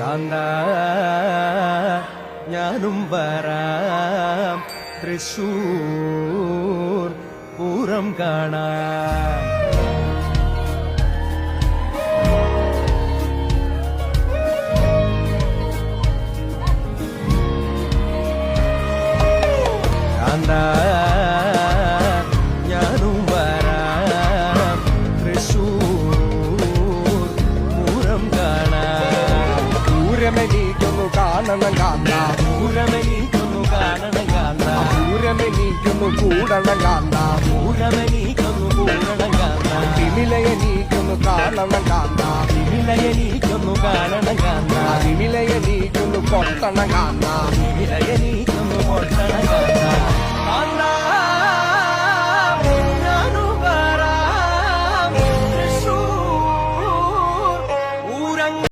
കാന്ത ഞാനും വരാം തൃശൂർ പൂരം കാണാൻ. കാന്ത ഞാനും വരാം തൃശൂർ പൂരം കാണാൻ. പൂരമെനീക്കൊന്നു കാണണം കാന്ത, പൂരമെനീക്കൊന്നു കാണണം കാന്ത, പൂരമെനീക്കൊന്നു കൂടണം കാന്ത, പൂരമെനീക്കൊന്നു കൂടണം കാന്ത, വിമിലയെനീക്കൊന്നു കാണണം കാന്ത, വിമിലയെനീക്കൊന്നു കാണണം കാന്ത, വിമിലയെനീക്കൊന്നു കൊട്ടണം കാന്ത,